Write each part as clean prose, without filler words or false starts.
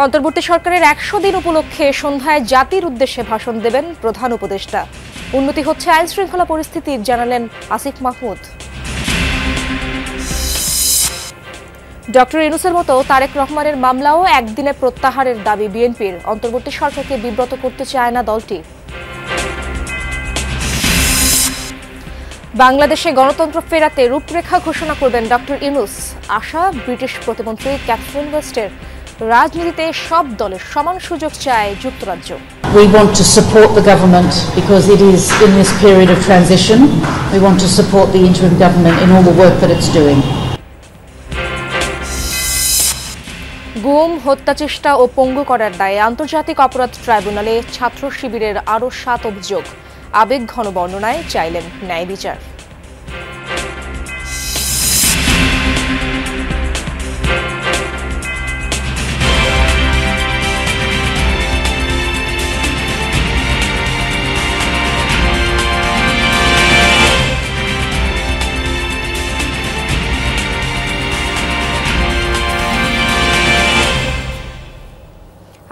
অন্তর্বর্তী সরকারের ১০০ দিন উপলক্ষে সন্ধ্যায় জাতির উদ্দেশ্যে ভাষণ দেবেন প্রধান উপদেষ্টা। উন্নতি হচ্ছে আইন শৃঙ্খলা পরিস্থিতির, জানালেন আসিফ মাহমুদ। ডক্টর ইউনূসের মতো তারেক রহমানের মামলাও একদিনে প্রত্যাহারের দাবি বিএনপির। অন্তর্বর্তী সরকারকে বিব্রত করতে চায় না দলটি। বাংলাদেশে গণতন্ত্র ফেরাতে রূপরেখা ঘোষণা করবেন ডক্টর ইউনূস। আশা ব্রিটিশ প্রতিমন্ত্রী ক্যাথরিন ওয়েস্টের। রাজনীতিতে সব দলের সমান সুযোগ চায় যুক্তরাজ্য। We want to support the government because it is in this period of transition. We want to support the interim government in all the work that it's doing. গুম, হত্যাচেষ্টা ও পঙ্গু করার দায়ে আন্তর্জাতিক অপরাধ ট্রাইব্যুনালে ছাত্র শিবিরের আরও ৭ অভিযোগ। আবেগঘন বর্ণনায় চাইলেন ন্যায় বিচার।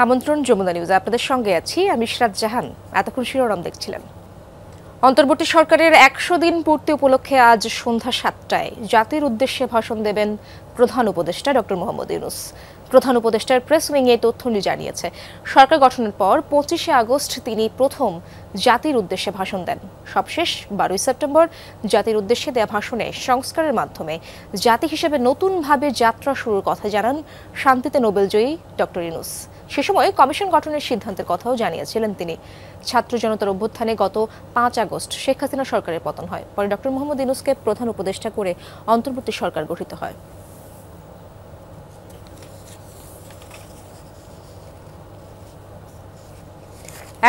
আমন্ত্রণ যমুনা নিউজ, আপনাদের সঙ্গে আছি আমি ইশরাত জাহান। এতক্ষণ শিরোনাম দেখছিলেন। অন্তর্বর্তী সরকারের ১০০ দিন পূর্তি উপলক্ষে আজ সন্ধ্যা ৭টায় জাতির উদ্দেশ্যে ভাষণ দেবেন প্রধান উপদেষ্টা ডক্টর মোহাম্মদ ইউনূস। প্রধান উপদেষ্টার প্রেস উইং এই তথ্যটি জানিয়েছে। সরকার গঠনের পর ২৫শে আগস্ট তিনি প্রথম জাতির উদ্দেশ্যে ভাষণ দেন। সবশেষ ১২ই সেপ্টেম্বর জাতির উদ্দেশ্যে দেয়া ভাষণে সংস্কারের মাধ্যমে জাতি হিসেবে নতুনভাবে যাত্রা শুরুর কথা জানান শান্তিতে নোবেলজয়ী ডক্টর ইউনূস। সে সময় কমিশন গঠনের সিদ্ধান্তের কথাও জানিয়েছিলেন তিনি। ছাত্র জনতার অভ্যুত্থানে গত ৫ আগস্ট শেখ হাসিনা সরকারের পতন হয়। পরে ডক্টর মোহাম্মদ ইউনূসকে প্রধান উপদেষ্টা করে অন্তর্বর্তী সরকার গঠিত হয়।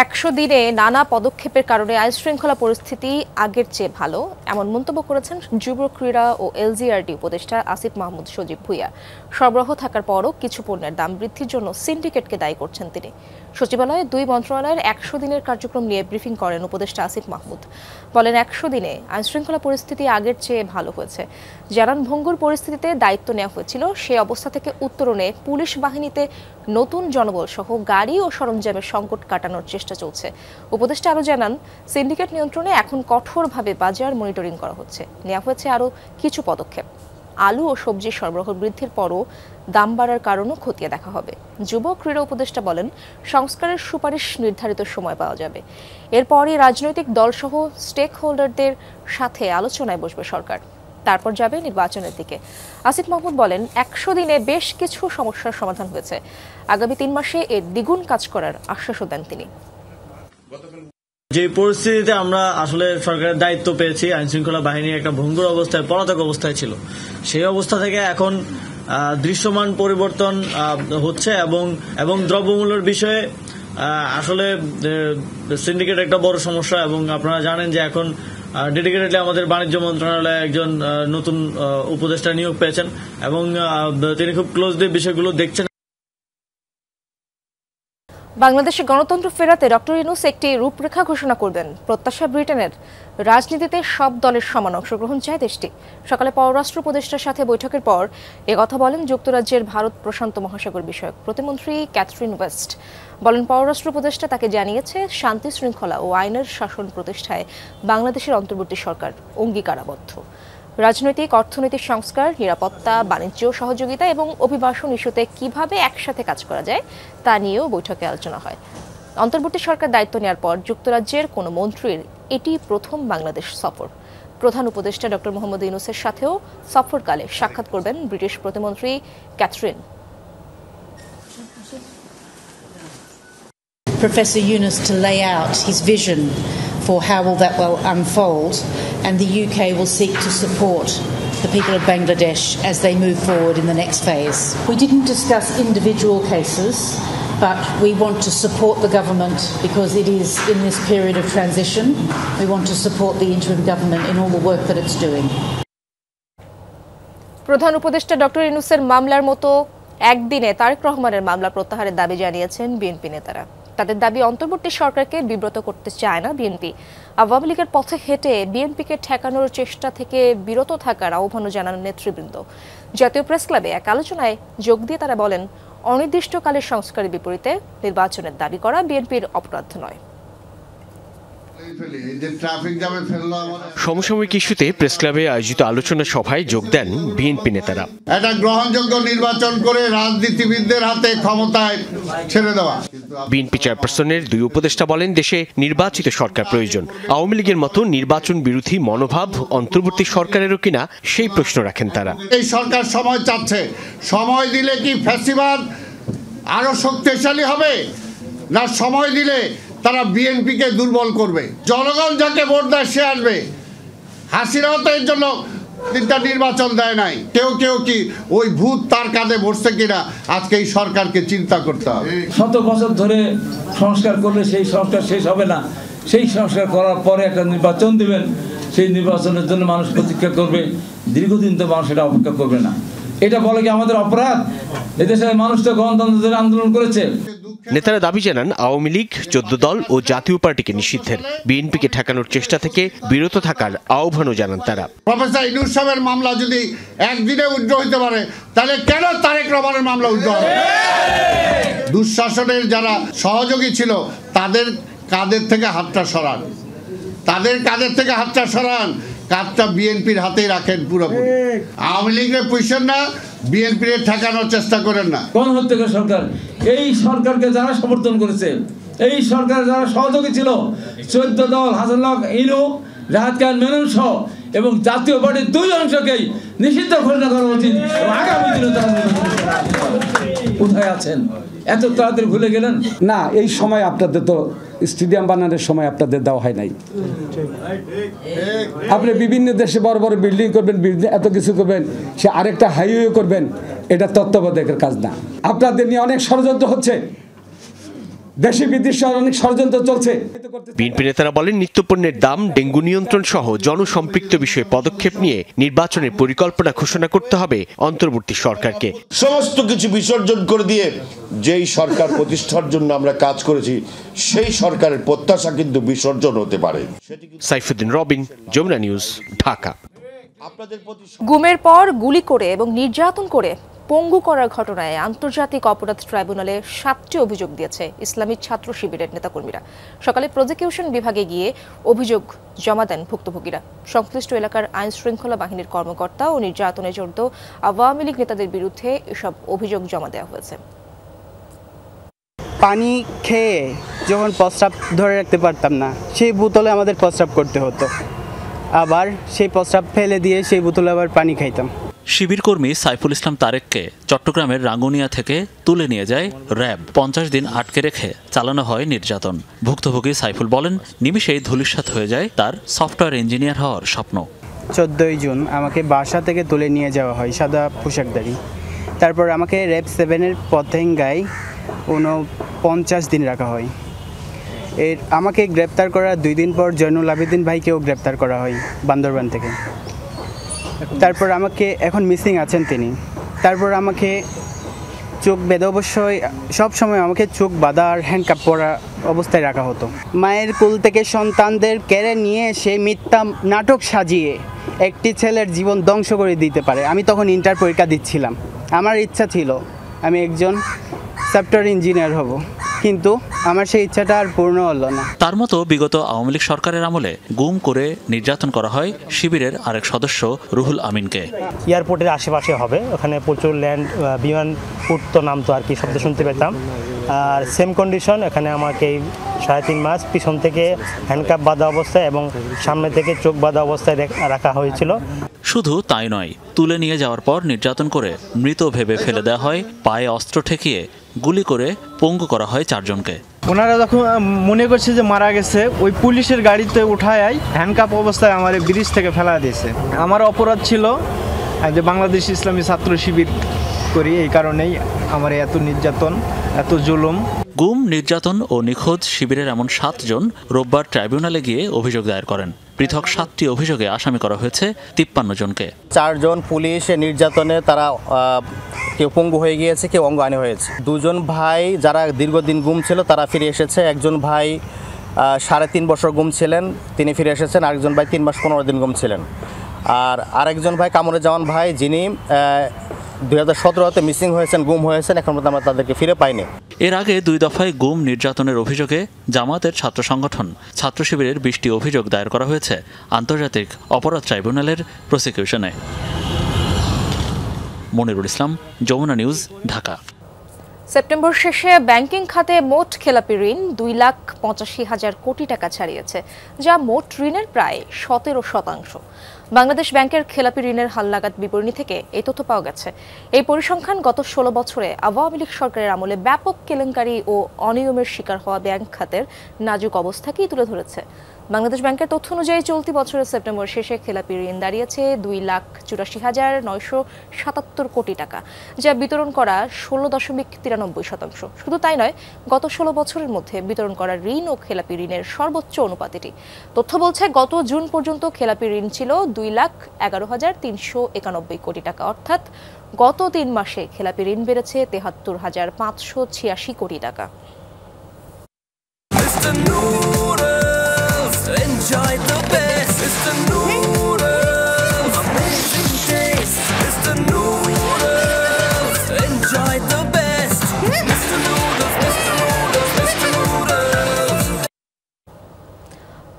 একশো দিনে নানা পদক্ষেপের কারণে আইন শৃঙ্খলা পরিস্থিতি আগের চেয়ে ভালো, এমন মন্তব্য করেছেন যুব ক্রীড়া ও এলজিআরডি উপদেষ্টা আসিফ মাহমুদ সজীব ভুইয়া। সরবরাহ থাকার পরও কিছু পণ্যের দাম বৃদ্ধির জন্য সিন্ডিকেটকে দায়ী করছেন তিনি। সচিবালয়ে ২ মন্ত্রণালয়ের ১০০ দিনের কার্যক্রম নিয়ে ব্রিফিং করেন উপদেষ্টা আসিফ মাহমুদ। বলেন ১০০ দিনে আইন শৃঙ্খলা পরিস্থিতি আগের চেয়ে ভালো হয়েছে। জানান ভঙ্গুর পরিস্থিতিতে দায়িত্ব নেওয়া হয়েছিল, সেই অবস্থা থেকে উত্তরণে পুলিশ বাহিনীতে নতুন জনবল সহ গাড়ি ও সরঞ্জামের সংকট কাটানোর চেষ্টা চলছে। উপদেষ্টা আরও জানান সিন্ডিকেট নিয়ন্ত্রণে এখন কঠোরভাবে বাজার মনিটরিং করা হচ্ছে। নেওয়া হয়েছে আরও কিছু পদক্ষেপ। আলু ও সবজির সরবরাহ বৃদ্ধির পরও দাম বাড়ার কারণও খতিয়ে দেখা হবে। যুব ক্রীড়া উপদেষ্টা বলেন সংস্কারের সুপারিশ নির্ধারিত সময় পাওয়া যাবে। এরপরই রাজনৈতিক দলসহ স্টেক হোল্ডারদের সাথে আলোচনায় বসবে সরকার, তারপর যাবে নির্বাচনের দিকে। আসিফ মাহমুদ বলেন ১০০ দিনে বেশ কিছু সমস্যার সমাধান হয়েছে। আগামী ৩ মাসে এর দ্বিগুণ কাজ করার আশ্বাসও দেন তিনি। যে পরিস্থিতিতে আমরা আসলে সরকারের দায়িত্ব পেয়েছি, আইন শৃঙ্খলা বাহিনী একটা ভঙ্গুর অবস্থায়, পলাতক অবস্থায় ছিল, সেই অবস্থা থেকে এখন দৃশ্যমান পরিবর্তন হচ্ছে এবং দ্রব্যমূল্যের বিষয়ে আসলে সিন্ডিকেট একটা বড় সমস্যা। এবং আপনারা জানেন যে এখন ডেডিকেটেডলি আমাদের বাণিজ্য মন্ত্রণালয়ে একজন নতুন উপদেষ্টা নিয়োগ পেয়েছেন এবং তিনি খুব ক্লোজলি বিষয়গুলো দেখছেন। বাংলাদেশে গণতন্ত্র ফেরাতে ডক্টর ইউনূস একটি রূপরেখা ঘোষণা করবেন, প্রত্যাশা ব্রিটেনের। রাজনীতিতে সব দলের সমান অংশগ্রহণ চায় দেশটি। সকালে পররাষ্ট্র উপদেষ্টার সাথে বৈঠকের পর একথা বলেন যুক্তরাজ্যের ভারত প্রশান্ত মহাসাগর বিষয়ক প্রতিমন্ত্রী ক্যাথরিন ওয়েস্ট। বলেন পররাষ্ট্র উপদেষ্টা তাকে জানিয়েছে শান্তি শৃঙ্খলা ও আইনের শাসন প্রতিষ্ঠায় বাংলাদেশের অন্তর্বর্তী সরকার অঙ্গীকারাবদ্ধ। রাজনৈতিক, অর্থনৈতিক সংস্কার, নিরাপত্তা, বাণিজ্য সহযোগিতা এবং অভিবাসন ইস্যুতে কিভাবে একসাথে কাজ করা যায় তা নিয়েও বৈঠকে আলোচনা হয়। অন্তর্বর্তী সরকার দায়িত্ব নেওয়ার পর যুক্তরাজ্যের কোনো মন্ত্রীর এটি প্রথম বাংলাদেশ সফর। প্রধান উপদেষ্টা ডক্টর মোহাম্মদ ইউনূসের সাথেও সফরকালে সাক্ষাৎ করবেন ব্রিটিশ প্রতিমন্ত্রী Catherine. Professor Yunus to lay out his vision for how will that will unfold, and the UK will seek to support the people of Bangladesh as they move forward in the next phase. We didn't discuss individual cases, but we want to support the government because it is in this period of transition. We want to support the interim government in all the work that it's doing. প্রধান উপদেষ্টা doctor ইউনূসের মামলার মতো একদিনে তারেক রহমানের মামলা প্রত্যাহারের দাবি জানিয়েছেন বিএনপি নেতারা। তাদের দাবি অন্তর্বর্তী সরকারকে বিব্রত করতে চায় না বিএনপি। আওয়ামী লীগের পথে হেঁটে বিএনপিকে ঠেকানোর চেষ্টা থেকে বিরত থাকার আহ্বানও জানান নেতৃবৃন্দ। জাতীয় প্রেস ক্লাবে এক আলোচনায় যোগ দিয়ে তারা বলেন অনির্দিষ্টকালের সংস্কারের বিপরীতে নির্বাচনের দাবি করা বিএনপির অপরাধ নয়। সমসাময়িক ইস্যুতে প্রেস ক্লাবে আয়োজিত আলোচনা সভায় যোগ দেন বিএনপি নেতারা। একটা গ্রহণযোগ্য নির্বাচন করে রাজনীতিবিদদের হাতে ক্ষমতায় ছেড়ে দেওয়া। বিএনপি চেয়ারপারসনের দুই উপদেষ্টা বলেন, দেশে নির্বাচিত সরকার প্রয়োজন। আওয়ামী লীগের মতো নির্বাচন বিরোধী মনোভাব অন্তর্বর্তী সরকারেরও কিনা সেই প্রশ্ন রাখেন তারা। এই সরকার সময় চাচ্ছে, সময় দিলে কি ফ্যাসিবাদ আরো শক্তিশালী হবে, না সময় দিলে তারা বিএনপিকে দুর্বল করবে? জনগণ যাকে ভোট দেয় সে আসবে। হাসিনাও তো এর জন্য তিনটা নির্বাচন দেয় নাই। কেউ কেউ কি ওই ভূত তার কাঁধে বসছে কিনা আজকে এই সরকারকে চিন্তা করতে হবে। 100 বছর ধরে সংস্কার করলে সেই সংস্কার শেষ হবে না। সেই সংস্কার করার পরে একটা নির্বাচন দিবেন, সেই নির্বাচনের জন্য মানুষ প্রতীক্ষা করবে। দীর্ঘদিন তো মানুষ এটা অপেক্ষা করবে না। এটা বলে কি আমাদের অপরাধ? এদেশের মানুষ তো গণতন্ত্রের আন্দোলন করেছে। নেতারা দাবি জানান, আওয়ামী লীগ 14 দল ও জাতীয় পার্টিকে নিষিদ্ধের, বিএনপিকে ঠেকানোর চেষ্টা থেকে বিরত থাকার আহ্বানও জানান তারা। প্রফেসর ইউনূস সাহেবের মামলা যদি একদিনে উইথড্র হতে পারে, তাহলে কেন তারেক রহমানের মামলা উইথড্র হবে? দুঃশাসনের যারা সহযোগী ছিল তাদের কাঁধের থেকে হাতটা সরান, তাদের কাঁধের থেকে হাতটা সরান। কাজটা বিএনপির হাতেই রাখেন পুরোপুরি। আওয়ামী লীগের পয়সা না, বিএনপির ঠেকানোর চেষ্টা করেন না। গণহত্যাকারী সরকার, এই সরকারকে যারা সমর্থন করেছে, এই সরকার যারা সহযোগী ছিল, 14 দল, হাসানুল্লাহ ইনু, রাহাত খান মেনন সহ এবং জাতীয় পার্টির 2 অংশকেই নিষিদ্ধ ঘোষণা করা উচিত। আগামী দিনে তারা কোথায় আছেন? এত তাড়াতাড়ি ভুলে গেলেন? না, এই সময় আপনাদের তো স্টেডিয়াম বানানোর সময় আপনাদের দেওয়া হয় নাই। আপনি বিভিন্ন দেশে বড় বড় বিল্ডিং করবেন, এত কিছু করবেন, সে আরেকটা হাইওয়ে করবেন, এটা তত্ত্বাবধায়কের কাজ না। আপনাদের নিয়ে অনেক ষড়যন্ত্র হচ্ছে, দেশে বিদেশে অনেক ষড়যন্ত্র চলছে। বিএনপি নেতারা বলেন, নিত্যপণ্যের দাম, ডেঙ্গু নিয়ন্ত্রণ সহ জনসম্পৃক্ত বিষয়ে পদক্ষেপ নিয়ে নির্বাচনের পরিকল্পনা ঘোষণা করতে হবে অন্তর্বর্তী সরকারকে। সমস্ত কিছু বিসর্জন করে দিয়ে যেই সরকার প্রতিষ্ঠার জন্য আমরা কাজ করেছি, সেই সরকারের প্রত্যাশা কিন্তু বিসর্জন হতে পারে। সাইফুদ্দিন রবিন, যমুনা নিউজ, ঢাকা। গুমের পর গুলি করে এবং নির্যাতন করে পঙ্গু করার ঘটনায় আন্তর্জাতিক অপরাধ ট্রাইব্যুনালে 7টি অভিযোগ দিয়েছে ইসলামী ছাত্র শিবিরের নেতাকর্মীরা। সকালে প্রজিকিউশন বিভাগে গিয়ে অভিযোগ জমা দেন ভুক্তভোগীরা। সংশ্লিষ্ট এলাকার আইন শৃঙ্খলা বাহিনীর কর্মকর্তা ও নির্যাতনে জড়িত আওয়ামী লীগ নেতাদের বিরুদ্ধে এসব অভিযোগ জমা দেওয়া হয়েছে। পানি খেয়ে যখন প্রস্রাব ধরে রাখতে পারতাম না, সেই বোতলে আমাদের প্রস্রাব করতে হতো, আবার সেই প্রস্রাব ফেলে দিয়ে সেই বোতলে আবার পানি খাইতাম। শিবির কর্মী সাইফুল ইসলাম তারেককে চট্টগ্রামের রাঙ্গুনিয়া থেকে তুলে নিয়ে যায় র্যাব। 50 দিন আটকে রেখে চালানো হয় নির্যাতন। ভুক্তভোগী সাইফুল বলেন, নিমিষেই ধূলিসাৎ হয়ে যায় তার সফটওয়্যার ইঞ্জিনিয়ার হওয়ার স্বপ্ন। 14 জুন আমাকে বাসা থেকে তুলে নিয়ে যাওয়া হয় সাদা পোশাকধারী। তারপর আমাকে র্যাব 7-এর পতেঙ্গায় 49 দিন রাখা হয়। আমাকে গ্রেপ্তার করার 2 দিন পর জয়নুল আবেদিন ভাইকেও গ্রেপ্তার করা হয় বান্দরবান থেকে। তারপর আমাকে এখন মিসিং আছেন তিনি। তারপর আমাকে চোখ বেঁধে, অবশ্যই সবসময় আমাকে চোখ বাঁধা আর হ্যান্ডকাপ পরা অবস্থায় রাখা হতো। মায়ের কোল থেকে সন্তানদের কেড়ে নিয়ে সে মিথ্যা নাটক সাজিয়ে একটি ছেলের জীবন ধ্বংস করে দিতে পারে। আমি তখন ইন্টার পরীক্ষা দিচ্ছিলাম। আমার ইচ্ছা ছিল আমি একজন সফটওয়্যার ইঞ্জিনিয়ার হব, কিন্তু আমার সেই ইচ্ছাটা আর পূর্ণ হলো না। তার মতো বিগত আওয়ামী লীগ সরকারের আমলে গুম করে নির্যাতন করা হয় শিবিরের আরেক সদস্য রুহুল আমিনকে। এয়ারপোর্টের আশেপাশে হবে, ওখানে প্রচুর ল্যান্ড, বিমান উঠতো নামতো আর কি, শব্দ শুনতে পেতাম। আর সেম কন্ডিশন, এখানে আমাকে 3.5 মাস পিছন থেকে হ্যান্ডকাপ বাঁধা অবস্থায় এবং সামনে থেকে চোখ বাঁধা অবস্থায় রাখা হয়েছিল। শুধু তাই নয়, তুলে নিয়ে যাওয়ার পর নির্যাতন করে মৃত ভেবে ফেলে দেওয়া হয়, পায়ে অস্ত্র ঠেকিয়ে গুলি করে পঙ্গু করা হয় 4 জনকে। ওনারা যখন মনে করছে যে মারা গেছে, ওই পুলিশের গাড়িতে উঠায় হ্যান্ডকাপ অবস্থায় আমার ব্রিজ থেকে ফেলা দিয়েছে। আমার অপরাধ ছিল যে বাংলাদেশ ইসলামী ছাত্র শিবির করি, এই কারণেই আমার এত নির্যাতন, এত জুলুম। গুম, নির্যাতন ও নিখোঁজ শিবিরের এমন 7 জন রোববার ট্রাইব্যুনালে গিয়ে অভিযোগ দায়ের করেন। পৃথক 7টি অভিযোগে আসামি করা হয়েছে 53 জনকে। 4 জন পুলিশ নির্যাতনে তারা কেউ পঙ্গু হয়ে গিয়েছে, কেউ অঙ্গহানি হয়েছে। 2 জন ভাই যারা দীর্ঘদিন গুম ছিল তারা ফিরে এসেছে। একজন ভাই 3.5 বছর গুম ছিলেন, তিনি ফিরে এসেছেন। আরেকজন ভাই 3 মাস 15 দিন গুম ছিলেন। আর আরেকজন ভাই কামরুজ্জামান ভাই, যিনি 2017-তে মিসিং হয়েছেন, গুম হয়েছেন, এখন পর্যন্ত আমরা তাদেরকে ফিরে পাইনি। এর আগে 2 দফায় গুম নির্যাতনের অভিযোগে জামায়াতের ছাত্র সংগঠন ছাত্র শিবিরের 20টি অভিযোগ দায়ের করা হয়েছে আন্তর্জাতিক অপরাধ ট্রাইব্যুনালের প্রসিকিউশনে। মনিরুল ইসলাম, যমুনা নিউজ, ঢাকা। সেপ্টেম্বর শেষে ব্যাংকিং খাতে মোট খেলাপি ঋণ 2,85,000 কোটি টাকা ছাড়িয়েছে, যা মোট ঋণের প্রায় 17%। বাংলাদেশ ব্যাংকের খেলাপি ঋণের হালনাগাদ বিবরণী থেকে এই তথ্য পাওয়া গেছে। এই পরিসংখ্যান গত 16 বছরে আওয়ামী লীগ সরকারের আমলে ব্যাপক কেলেঙ্কারি ও অনিয়মের শিকার হওয়া ব্যাংক খাতের নাজুক অবস্থাকেই তুলে ধরেছে। বাংলাদেশ ব্যাংকের তথ্য অনুযায়ী চলতি বছরের সেপ্টেম্বর শেষে খেলাপি ঋণ দাঁড়িয়েছে 2,84,977 কোটি টাকা, যা বিতরণ করা 16.93%। শুধু তাই নয়, গত 16 বছরের মধ্যে বিতরণ করা ঋণ ও খেলাপি ঋণের সর্বোচ্চ অনুপাত এটি। তথ্য বলছে গত জুন পর্যন্ত খেলাপি ঋণ ছিল 2,11,391 কোটি টাকা, অর্থাৎ গত 3 মাসে খেলাপি ঋণ বেড়েছে 73,586 কোটি টাকা। Enjoy the best. It's the noodles. Amazing taste. It's the noodles. Enjoy the best. It's the noodles. It's the noodles. It's the noodles.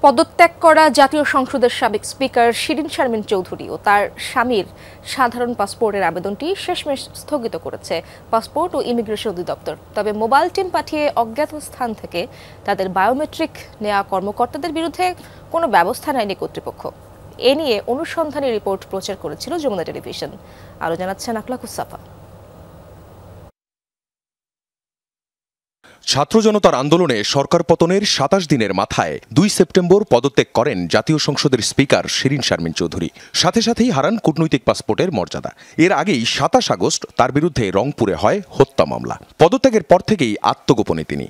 পদত্যাগ করা জাতীয় সংসদের সাবেক স্পিকার শিরিন শারমিন চৌধুরী ও তার স্বামীর সাধারণ পাসপোর্টের আবেদনটি শেষমেশ স্থগিত করেছে পাসপোর্ট ও ইমিগ্রেশন অধিদপ্তর। তবে মোবাইল টিম পাঠিয়ে অজ্ঞাত স্থান থেকে তাদের বায়োমেট্রিক নেওয়া কর্মকর্তাদের বিরুদ্ধে কোনো ব্যবস্থা নেয়নি কর্তৃপক্ষ। এ নিয়ে অনুসন্ধানী রিপোর্ট প্রচার করেছিল যমুনা টেলিভিশন। আরও জানাচ্ছেন আখলাকুস সাফা। ছাত্র জনতার আন্দোলনে সরকার পতনের 27 দিনের মাথায় 2 সেপ্টেম্বর পদত্যাগ করেন জাতীয় সংসদের স্পিকার শিরিন শারমিন চৌধুরী। সাথে সাথেই হারান কূটনৈতিক পাসপোর্টের মর্যাদা। এর আগেই 27 আগস্ট তার বিরুদ্ধে রংপুরে হয় হত্যা মামলা। পদত্যাগের পর থেকেই আত্মগোপনে তিনি।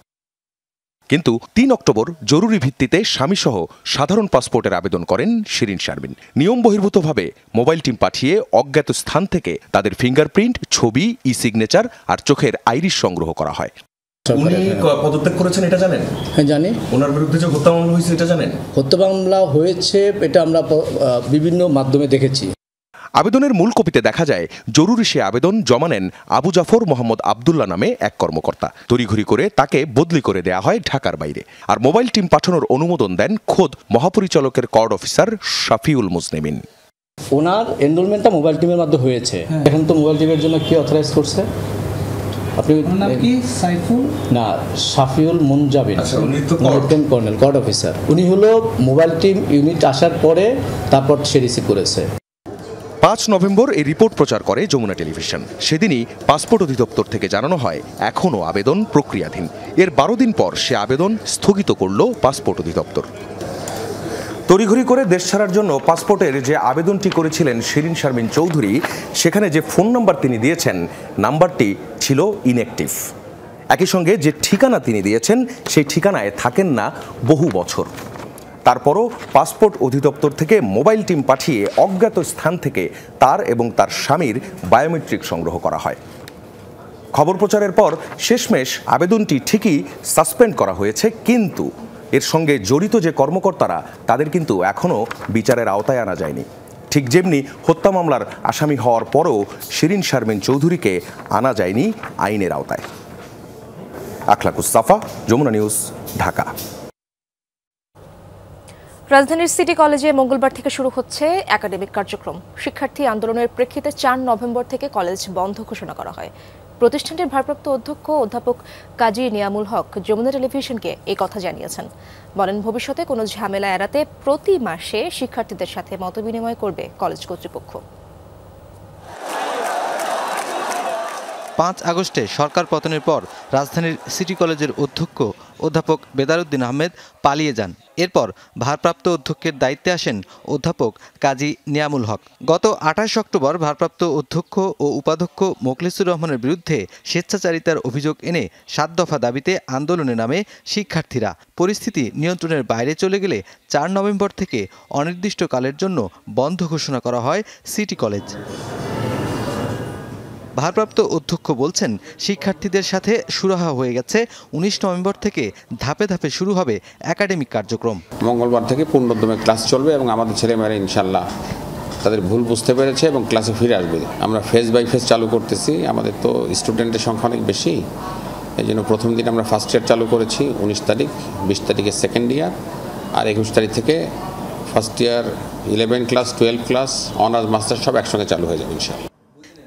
কিন্তু 3 অক্টোবর জরুরি ভিত্তিতে স্বামীসহ সাধারণ পাসপোর্টের আবেদন করেন শিরিন শারমিন। নিয়ম বহির্ভূতভাবে মোবাইল টিম পাঠিয়ে অজ্ঞাত স্থান থেকে তাদের ফিঙ্গারপ্রিন্ট, ছবি, ই সিগনেচার আর চোখের আইরিশ সংগ্রহ করা হয়। উনি পদত্যাগ করেছেন এটা জানেন? হ্যাঁ জানি। ওনার বিরুদ্ধে যে হত্যা মামলা হয়েছে এটা জানেন? হত্যা মামলা হয়েছে এটা আমরা বিভিন্ন মাধ্যমে দেখেছি। আবেদনের মূল কপিতে দেখা যায় জরুরি সে আবেদন জমা নেন আবু জাফর মোহাম্মদ আবদুল্লাহ নামে এক কর্মকর্তা। তড়িঘড়ি করে তাকে বদলি করে দেয়া হয় ঢাকার বাইরে। আর মোবাইল টিম পাঠানোর অনুমোদন দেন খোদ মহাপরিচালকের কর্ড অফিসার শাফিউল মুজনিমিন। ওনার এনরোলমেন্টটা মোবাইল টিমের মাধ্যমে হয়েছে। এখন তো মোবাইল টিমের জন্য কি অথরাইজ করছে? আপনি কি সাইফুল না শাফিউল মুনজাবিন, লেফটেন্যান্ট কর্নেল, কর্ড অফিসার। উনি হলো মোবাইল টিম ইউনিট আসার পরে তারপর সে রিসিভ করেছে। 5 নভেম্বর এই রিপোর্ট প্রচার করে যমুনা টেলিভিশন। সেদিনই পাসপোর্ট অধিদপ্তর থেকে জানানো হয় এখনও আবেদন প্রক্রিয়াধীন। এর 12 দিন পর সে আবেদন স্থগিত করল পাসপোর্ট অধিদপ্তর। তড়িঘড়ি করে দেশ ছাড়ার জন্য পাসপোর্টের যে আবেদনটি করেছিলেন শিরিন শারমিন চৌধুরী, সেখানে যে ফোন নাম্বার তিনি দিয়েছেন নাম্বারটি ছিল ইনঅ্যাক্টিভ। একই সঙ্গে যে ঠিকানা তিনি দিয়েছেন সেই ঠিকানায় থাকেন না বহু বছর। তারপরও পাসপোর্ট অধিদপ্তর থেকে মোবাইল টিম পাঠিয়ে অজ্ঞাত স্থান থেকে তার এবং তার স্বামীর বায়োমেট্রিক সংগ্রহ করা হয়। খবর প্রচারের পর শেষমেশ আবেদনটি ঠিকই সাসপেন্ড করা হয়েছে, কিন্তু এর সঙ্গে জড়িত যে কর্মকর্তারা তাদের কিন্তু এখনও বিচারের আওতায় আনা যায়নি। ঠিক যেমনি হত্যা মামলার আসামি হওয়ার পরও শিরিন শারমিন চৌধুরীকে আনা যায়নি আইনের আওতায়। আখলাকুস সাফা, যমুনা নিউজ, ঢাকা। রাজধানীর সিটি কলেজে মঙ্গলবার থেকে শুরু হচ্ছে একাডেমিক কার্যক্রম। শিক্ষার্থী আন্দোলনের প্রেক্ষিতে 4 নভেম্বর থেকে কলেজ বন্ধ ঘোষণা করা হয়। প্রতিষ্ঠানটির ভারপ্রাপ্ত অধ্যক্ষ অধ্যাপক কাজী নিয়ামুল হক যমুনা টেলিভিশনকে এই কথা জানিয়েছেন। বলেন, ভবিষ্যতে কোনো ঝামেলা এড়াতে প্রতি মাসে শিক্ষার্থীদের সাথে মতবিনিময় করবে কলেজ কর্তৃপক্ষ। 5 আগস্টে সরকার পতনের পর রাজধানীর সিটি কলেজের অধ্যক্ষ অধ্যাপক বেদারউদ্দিন আহমেদ পালিয়ে যান। এরপর ভারপ্রাপ্ত অধ্যক্ষের দায়িত্বে আসেন অধ্যাপক কাজী নিয়ামুল হক। গত 28 অক্টোবর ভারপ্রাপ্ত অধ্যক্ষ ও উপাধ্যক্ষ মোখলেসুর রহমানের বিরুদ্ধে স্বেচ্ছাচারিতার অভিযোগ এনে 7 দফা দাবিতে আন্দোলনে নামে শিক্ষার্থীরা। পরিস্থিতি নিয়ন্ত্রণের বাইরে চলে গেলে 4 নভেম্বর থেকে অনির্দিষ্টকালের জন্য বন্ধ ঘোষণা করা হয় সিটি কলেজ। ভারপ্রাপ্ত অধ্যক্ষ বলছেন, শিক্ষার্থীদের সাথে সুরাহা হয়ে গেছে। 19 নভেম্বর থেকে ধাপে ধাপে শুরু হবে একাডেমিক কার্যক্রম। মঙ্গলবার থেকে পূর্ণোদ্যমে ক্লাস চলবে এবং আমাদের ছেলেমেয়েরা ইনশাল্লাহ তাদের ভুল বুঝতে পেরেছে এবং ক্লাসে ফিরে আসবে। আমরা ফেজ বাই ফেজ চালু করতেছি, আমাদের তো স্টুডেন্টের সংখ্যা অনেক বেশি, এই জন্য প্রথম দিন আমরা ফার্স্ট ইয়ার চালু করেছি 19 তারিখ, 20 তারিখে সেকেন্ড ইয়ার, আর 21 তারিখ থেকে first year 11 class 12 class honours master সব একসঙ্গে চালু হয়ে যাবে ইনশাআল্লাহ।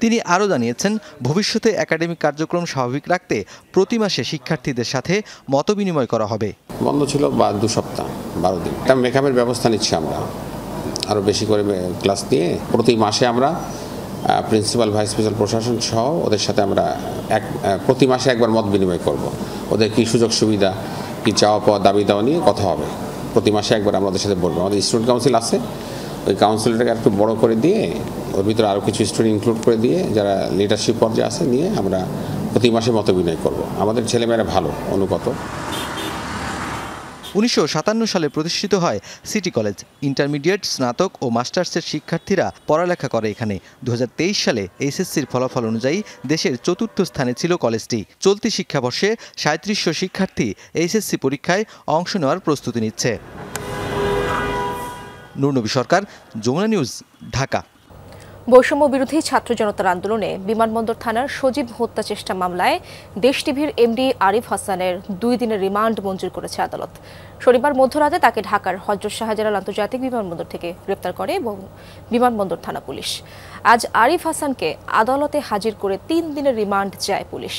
তিনি আরও জানিয়েছেন, ভবিষ্যতে একাডেমিক কার্যক্রম স্বাভাবিক রাখতে প্রতি মাসে শিক্ষার্থীদের সাথে মতবিনিময় করা হবে। বন্ধ ছিল 2 সপ্তাহ 12 দিন, একটা মেকআপের ব্যবস্থা নিচ্ছি আমরা, আরও বেশি করে ক্লাস দিয়ে প্রতি মাসে আমরা প্রিন্সিপাল ভাইস প্রিন্সিপাল প্রশাসন সহ ওদের সাথে আমরা প্রতি মাসে একবার মত বিনিময় করব। ওদের কী সুযোগ সুবিধা, কী চাওয়া পাওয়া, দাবি দেওয়া নিয়ে কথা হবে। প্রতি মাসে একবার আমরা ওদের সাথে বলবো। আমাদের স্টুডেন্ট কাউন্সিল আছে, ওই কাউন্সিলটাকে একটু বড় করে দিয়ে ওর ভিতরে আরও কিছু স্টুডেন্ট ইনক্লুড করে দিয়ে যারা লিডারশিপ পর্যায়ে আছে নিয়ে আমরা প্রতি মাসে মত বিনিময় করব। আমাদের ছেলেমেয়েরা ভালো, অনুগত। 1957 সালে প্রতিষ্ঠিত হয় সিটি কলেজ। ইন্টারমিডিয়েট, স্নাতক ও মাস্টার্সের শিক্ষার্থীরা পড়ালেখা করে এখানে। 2023 সালে এইচএসসির ফলাফল অনুযায়ী দেশের 4র্থ স্থানে ছিল কলেজটি। চলতি শিক্ষাবর্ষে 3700 শিক্ষার্থী এইচএসসি পরীক্ষায় অংশ নেওয়ার প্রস্তুতি নিচ্ছে। নুরনবী সরকার, যমুনা নিউজ, ঢাকা। বৈষম্য বিরোধী ছাত্র জনতার আন্দোলনে বিমানবন্দর থানার সজীব হত্যা চেষ্টা মামলায় দেশ টিভির এমডি আরিফ হাসানের 2 দিনের রিমান্ড মঞ্জুর করেছে আদালত। শনিবার মধ্যরাতে তাকে ঢাকার হযরত শাহজালাল আন্তর্জাতিক বিমানবন্দর থেকে গ্রেপ্তার করে এবং বিমানবন্দর থানা পুলিশ। আজ আরিফ হাসানকে আদালতে হাজির করে 3 দিনের রিমান্ড চায় পুলিশ।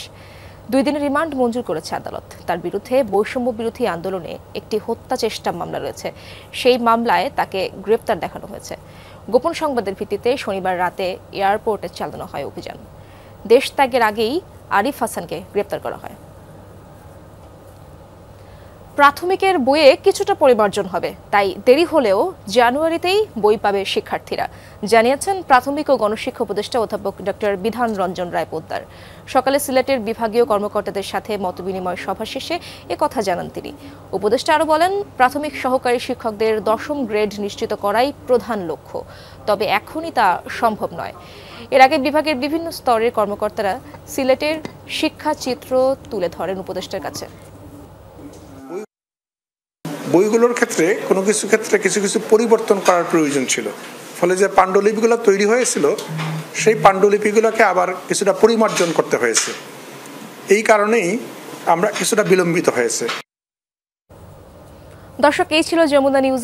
2 দিনের রিমান্ড মঞ্জুর করেছে আদালত। তার বিরুদ্ধে বৈষম্য বিরোধী আন্দোলনে একটি হত্যা চেষ্টা মামলা রয়েছে, সেই মামলায় তাকে গ্রেপ্তার দেখানো হয়েছে। গোপন সংবাদের ভিত্তিতে শনিবার রাতে এয়ারপোর্টে চালানো হয় অভিযান। দেশ ত্যাগের আগেই আরিফ হাসানকে গ্রেপ্তার করা হয়। প্রাথমিকের বইয়ে কিছুটা পরিমার্জন হবে, তাই দেরি হলেও জানুয়ারিতেই বই পাবে শিক্ষার্থীরা, জানিয়েছেন প্রাথমিক ও গণশিক্ষা উপদেষ্টা অধ্যাপক ডক্টর বিধান রঞ্জন রায় পোদ্দার। সকালে সিলেটের বিভাগীয় কর্মকর্তাদের সাথে মতবিনিময় সভা শেষে একথা জানান তিনি। উপদেষ্টা আরও বলেন, প্রাথমিক সহকারী শিক্ষকদের 10ম গ্রেড নিশ্চিত করাই প্রধান লক্ষ্য, তবে এখনই তা সম্ভব নয়। এর আগে বিভাগের বিভিন্ন স্তরের কর্মকর্তারা সিলেটের শিক্ষা চিত্র তুলে ধরেন উপদেষ্টার কাছে। বইগুলোর ক্ষেত্রে কোনো কিছু ক্ষেত্রে কিছু কিছু পরিবর্তন করার প্রয়োজন ছিল, ফলে যে পাণ্ডুলিপিগুলো তৈরি হয়েছিল সেই পাণ্ডুলিপিগুলোকে আবার কিছুটা পরিমার্জন করতে হয়েছে। এই কারণেই আমরা কিছুটা বিলম্বিত হয়েছে। দর্শক, এই ছিল যমুনা নিউজ।